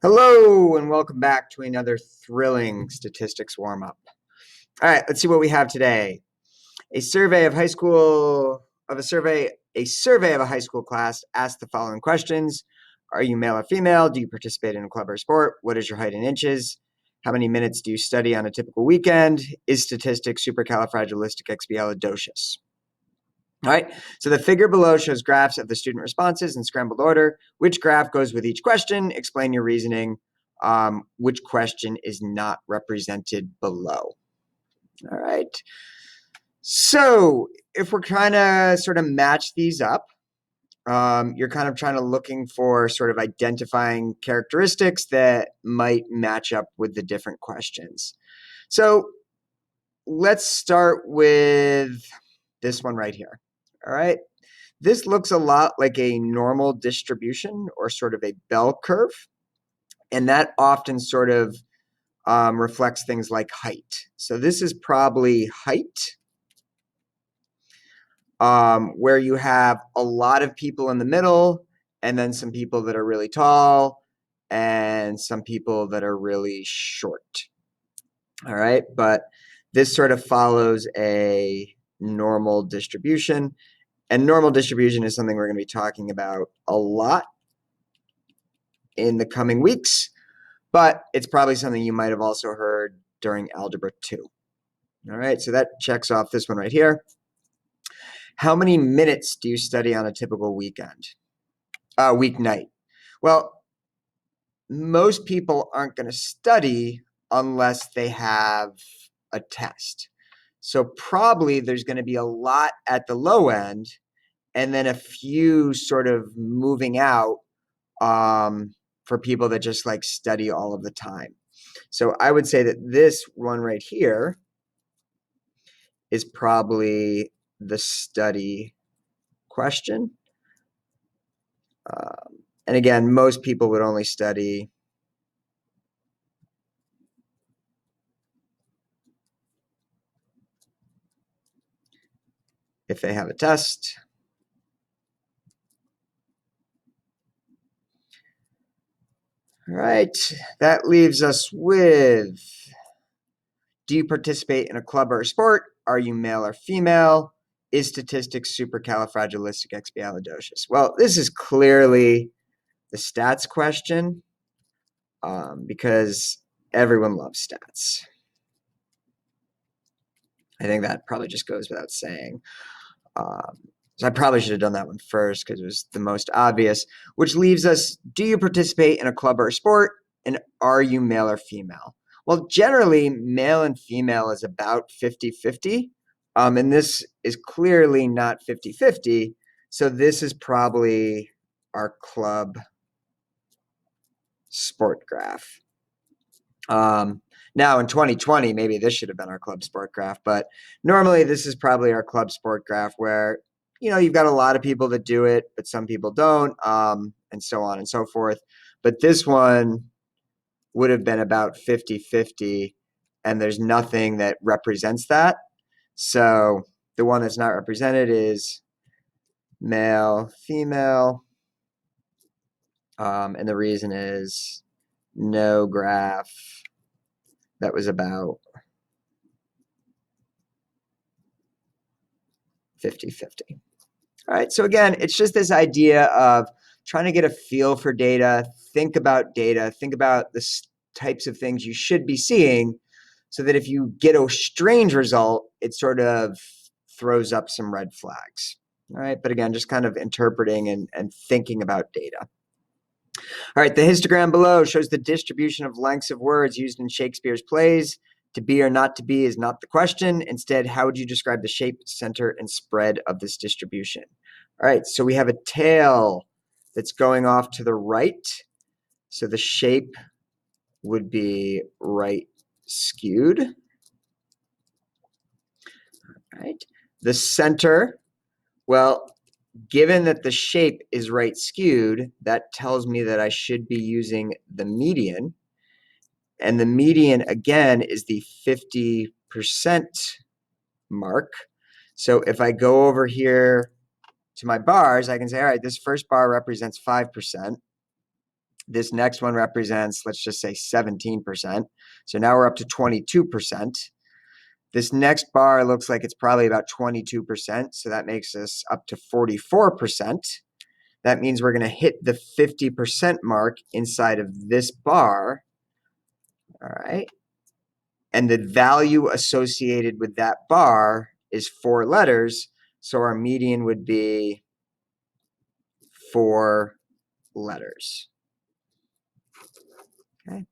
Hello and welcome back to another thrilling statistics warm-up. All right, let's see what we have today. A survey of a high school class asked the following questions. Are you male or female? Do you participate in a club or sport? What is your height in inches? How many minutes do you study on a typical weekend? Is statistics supercalifragilisticexpialidocious? All right, so the figure below shows graphs of the student responses in scrambled order. Which graph goes with each question? Explain your reasoning. Which question is not represented below? All right, so if we're trying to sort of match these up, you're kind of trying to looking for sort of identifying characteristics that might match up with the different questions. So let's start with this one right here. All right. This looks a lot like a normal distribution or sort of a bell curve. And that often sort of reflects things like height. So this is probably height, where you have a lot of people in the middle and then some people that are really tall and some people that are really short. All right. But this sort of follows a normal distribution. And normal distribution is something we're going to be talking about a lot in the coming weeks, but it's probably something you might have also heard during Algebra 2. All right, so that checks off this one right here. How many minutes do you study on a typical weeknight? Well, most people aren't going to study unless they have a test. So probably there's going to be a lot at the low end and then a few sort of moving out for people that just like study all of the time. So I would say that this one right here is probably the study question. And again, most people would only study if they have a test. All right, that leaves us with, do you participate in a club or a sport? Are you male or female? Is statistics supercalifragilisticexpialidocious? Well, this is clearly the stats question because everyone loves stats. I think that probably just goes without saying. So I probably should have done that one first because it was the most obvious, which leaves us, do you participate in a club or a sport? And are you male or female? Well, generally, male and female is about 50-50. And this is clearly not 50-50. So this is probably our club sport graph. Now in 2020, maybe this should have been our club sport graph, but normally this is probably our club sport graph where, you know, you've got a lot of people that do it, but some people don't, and so on and so forth. But this one would have been about 50-50, and there's nothing that represents that. So the one that's not represented is male, female, and the reason is no graph that was about 50-50. All right, so again, it's just this idea of trying to get a feel for data, think about the types of things you should be seeing so that if you get a strange result, it sort of throws up some red flags. All right, but again, just kind of interpreting and thinking about data. All right, the histogram below shows the distribution of lengths of words used in Shakespeare's plays. To be or not to be is not the question. Instead, how would you describe the shape, center, and spread of this distribution? All right, so we have a tail that's going off to the right. So the shape would be right skewed. All right, the center, well, given that the shape is right skewed, that tells me that I should be using the median. And the median, again, is the 50% mark. So if I go over here to my bars, I can say, all right, this first bar represents 5%. This next one represents, let's just say 17%. So now we're up to 22%. This next bar looks like it's probably about 22%. So that makes us up to 44%. That means we're going to hit the 50% mark inside of this bar. All right. And the value associated with that bar is 4 letters. So our median would be 4 letters. Okay.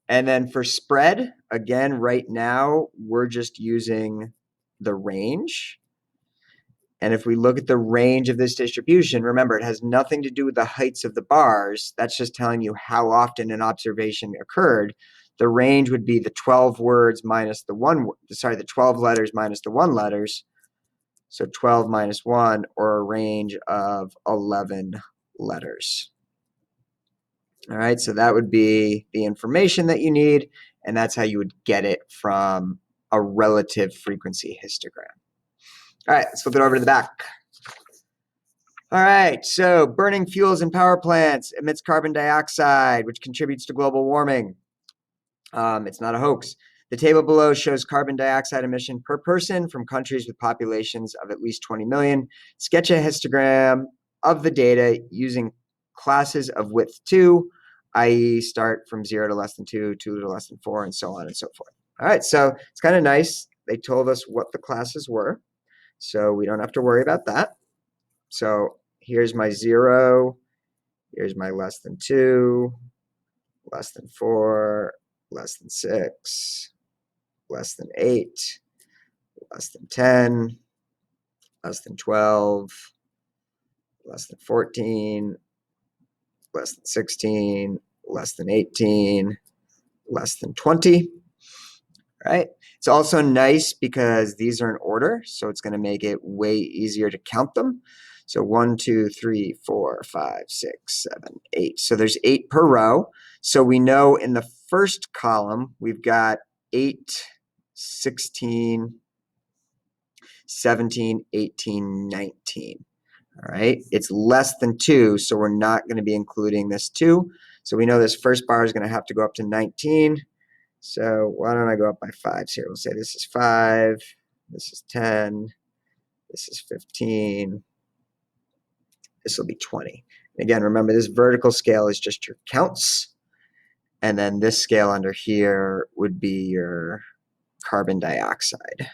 And then for spread, again, right now, we're just using the range. And if we look at the range of this distribution, remember, it has nothing to do with the heights of the bars. That's just telling you how often an observation occurred. The range would be the 12 words minus the 12 letters minus the 1 letters. So 12 minus 1, or a range of 11 letters. All right, so that would be the information that you need, and that's how you would get it from a relative frequency histogram. All right, let's flip it over to the back. All right, so burning fuels in power plants emits carbon dioxide, which contributes to global warming. It's not a hoax. The table below shows carbon dioxide emission per person from countries with populations of at least 20 million. Sketch a histogram of the data using classes of width 2, i.e. start from 0 to less than 2, 2 to less than 4, and so on and so forth. All right, so it's kind of nice. They told us what the classes were, so we don't have to worry about that. So here's my 0, here's my less than 2, less than 4, less than 6, less than 8, less than 10, less than 12, less than 14, less than 16, less than 18, less than 20, right? It's also nice because these are in order, so it's going to make it way easier to count them. So 1, 2, 3, 4, 5, 6, 7, 8. So there's 8 per row. So we know in the first column, we've got 8, 16, 17, 18, 19. All right, it's less than 2, so we're not going to be including this 2. So we know this first bar is going to have to go up to 19. So why don't I go up by 5s here? We'll say this is 5, this is 10, this is 15, this will be 20. Again, remember, this vertical scale is just your counts, and then this scale under here would be your carbon dioxide.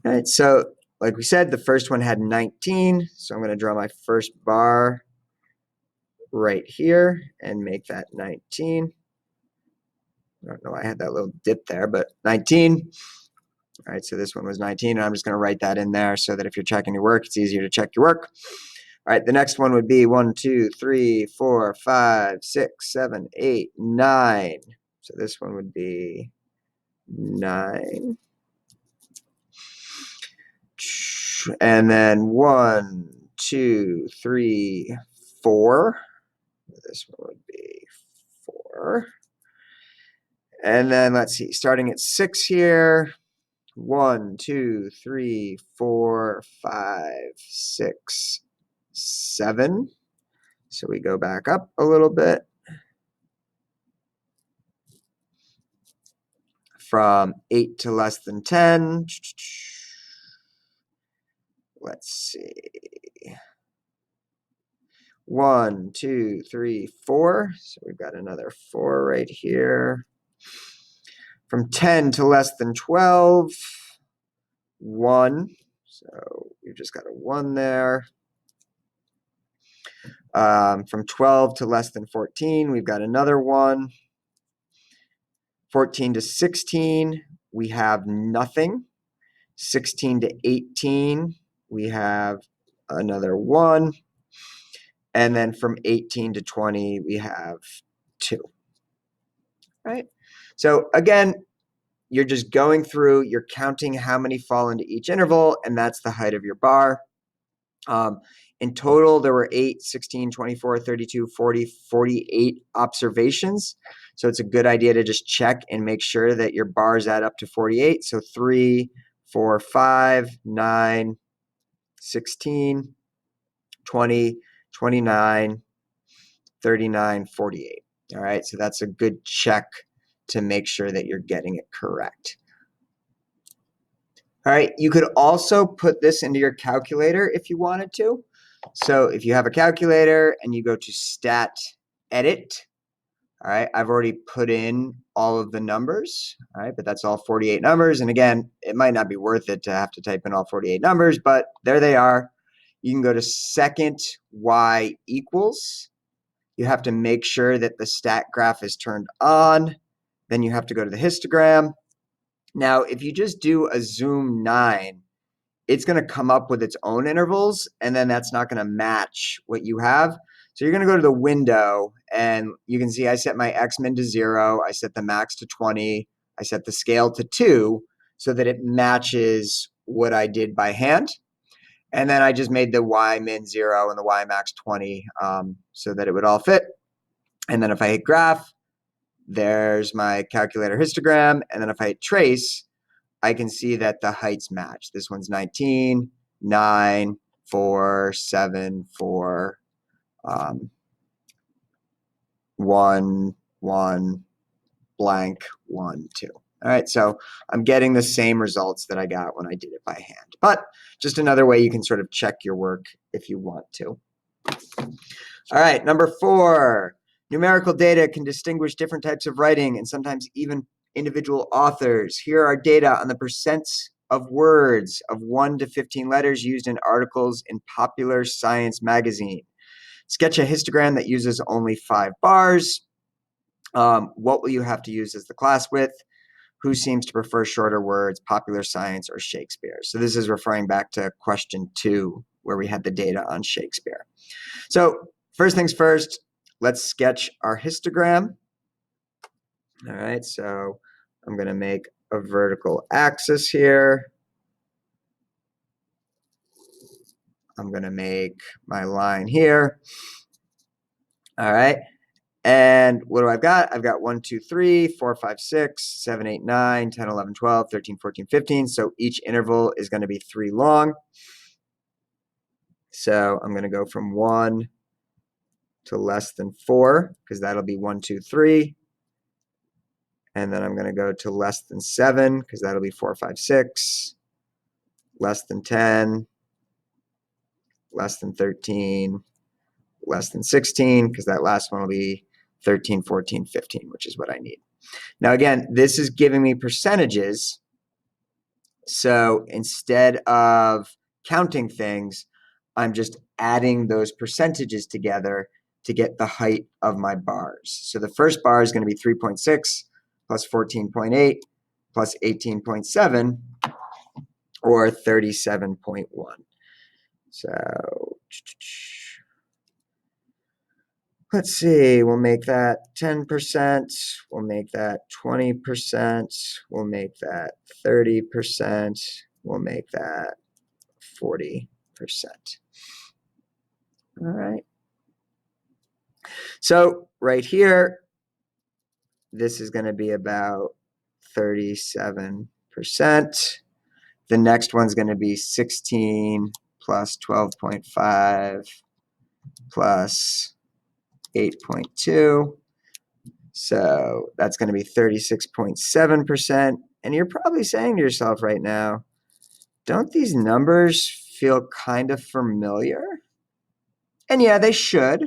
All right, so like we said, the first one had 19, so I'm going to draw my first bar right here and make that 19. I don't know why I had that little dip there, but 19. All right, so this one was 19, and I'm just going to write that in there so that if you're checking your work, it's easier to check your work. All right, the next one would be 1, 2, 3, 4, 5, 6, 7, 8, 9. So this one would be 9. And then 1, 2, 3, 4. This one would be 4. And then let's see, starting at 6 here. 1, 2, 3, 4, 5, 6, 7. So we go back up a little bit. From 8 to less than 10. Let's see. 1, 2, 3, 4. So we've got another 4 right here. From 10 to less than 12. 1. So we've just got a 1 there. From 12 to less than 14, we've got another 1. 14 to 16, we have nothing. 16 to 18, we have another 1. And then from 18 to 20, we have 2. Right? So again, you're just going through, you're counting how many fall into each interval, and that's the height of your bar. In total, there were 8, 16, 24, 32, 40, 48 observations. So it's a good idea to just check and make sure that your bars add up to 48. So 3, 4, 5, 9, 16. 20, 29, 39, 48. All right, so that's a good check to make sure that you're getting it correct. All right, you could also put this into your calculator if you wanted to. So if you have a calculator and you go to Stat Edit, all right, I've already put in all of the numbers, all right, but that's all 48 numbers. And again, it might not be worth it to have to type in all 48 numbers, but there they are. You can go to second y equals. You have to make sure that the stat graph is turned on. Then you have to go to the histogram. Now, if you just do a zoom 9, it's going to come up with its own intervals, and then that's not going to match what you have. So you're going to go to the window, and you can see I set my X-min to 0. I set the max to 20. I set the scale to 2 so that it matches what I did by hand. And then I just made the Y-min 0 and the Y-max 20 so that it would all fit. And then if I hit graph, there's my calculator histogram. And then if I hit trace, I can see that the heights match. This one's 19, 9, 4, 7, 4, 1, 1, blank, 1, 2. All right, so I'm getting the same results that I got when I did it by hand. But just another way you can sort of check your work if you want to. All right, number 4. Numerical data can distinguish different types of writing and sometimes even individual authors. Here are data on the percents of words of 1 to 15 letters used in articles in Popular Science magazine. Sketch a histogram that uses only 5 bars. What will you have to use as the class width? Who seems to prefer shorter words, Popular Science or Shakespeare? So this is referring back to question 2, where we had the data on Shakespeare. So first things first, let's sketch our histogram. All right, so I'm going to make a vertical axis here. I'm going to make my line here. All right, and what do I've got? I've got 1, 2, 3, 4, 5, 6, 7, 8, 9, 10, 11, 12, 13, 14, 15. So each interval is going to be 3 long. So I'm going to go from 1 to less than 4, because that'll be 1, 2, 3. And then I'm going to go to less than 7, because that'll be 4, 5, 6. Less than 10. Less than 13. Less than 16, because that last one will be 13, 14, 15, which is what I need. Now, again, this is giving me percentages. So instead of counting things, I'm just adding those percentages together to get the height of my bars. So the first bar is going to be 3.6 plus 14.8 plus 18.7, or 37.1. So let's see, we'll make that 10%, we'll make that 20%, we'll make that 30%, we'll make that 40%. All right. So right here, this is going to be about 37%. The next one's going to be 16 plus 12.5 plus 8.2. So that's going to be 36.7%. And you're probably saying to yourself right now, don't these numbers feel kind of familiar? And yeah, they should.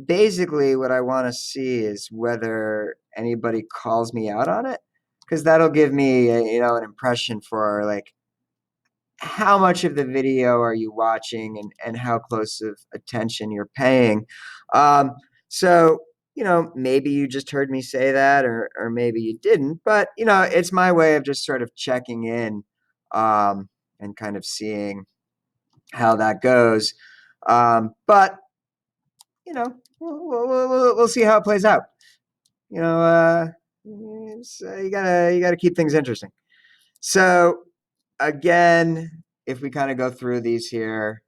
Basically, what I want to see is whether anybody calls me out on it, because that'll give me, an impression for like how much of the video are you watching and how close of attention you're paying. So, maybe you just heard me say that, or maybe you didn't, but, it's my way of just sort of checking in and kind of seeing how that goes. But, we'll see how it plays out. You gotta keep things interesting. So again, if we kind of go through these here,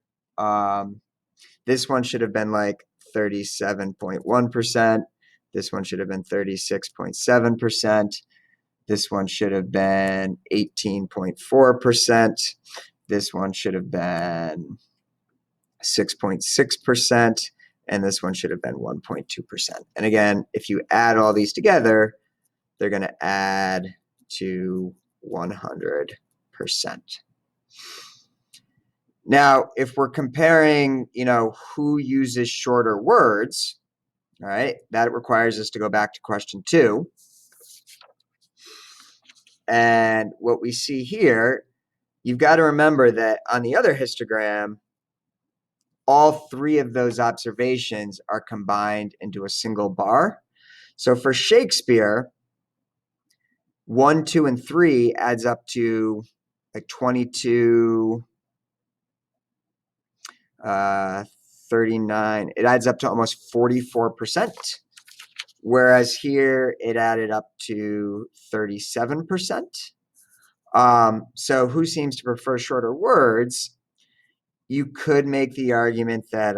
this one should have been like 37.1%. This one should have been 36.7%. This one should have been 18.4%. This one should have been 6.6%, and this one should have been 1.2%. And again, if you add all these together, they're going to add to 100%. Now, if we're comparing, who uses shorter words, all right, that requires us to go back to question 2. And what we see here, you've got to remember that on the other histogram, all 3 of those observations are combined into a single bar. So for Shakespeare, 1, 2, and 3 adds up to like 22, 39. It adds up to almost 44%. Whereas here it added up to 37%. So who seems to prefer shorter words? You could make the argument that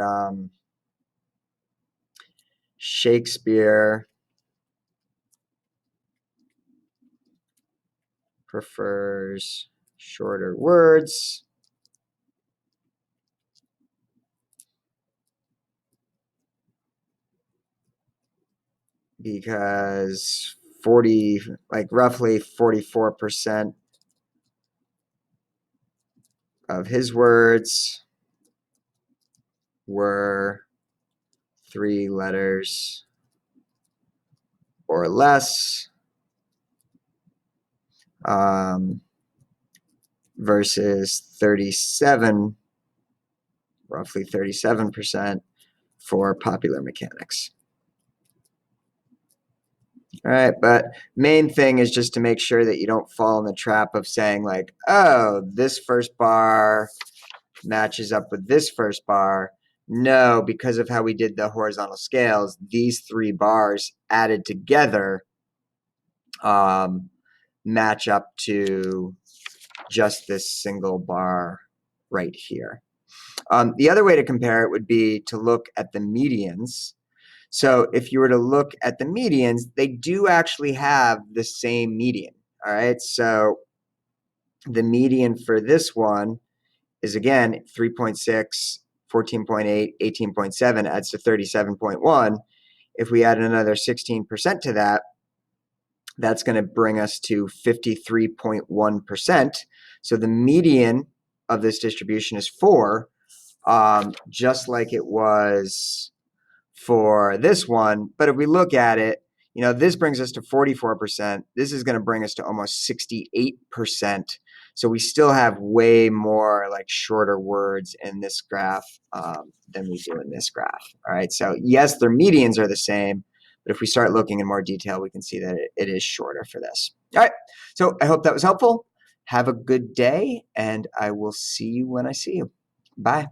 Shakespeare prefers shorter words because roughly 44% of his words were 3 letters or less, versus roughly 37% for popular mechanics. All right, but main thing is just to make sure that you don't fall in the trap of saying like, oh, this first bar matches up with this first bar. No, because of how we did the horizontal scales, these 3 bars added together match up to just this single bar right here. The other way to compare it would be to look at the medians. So if you were to look at the medians, they do actually have the same median. All right, so the median for this one is again 3.6, 14.8, 18.7 adds to 37.1. If we add another 16% to that, that's going to bring us to 53.1%. So the median of this distribution is 4, just like it was for this one. But if we look at it, this brings us to 44%. This is going to bring us to almost 68%. So we still have way more like shorter words in this graph than we do in this graph. All right. So yes, their medians are the same, but if we start looking in more detail, we can see that it is shorter for this. All right. So I hope that was helpful. Have a good day, and I will see you when I see you. Bye.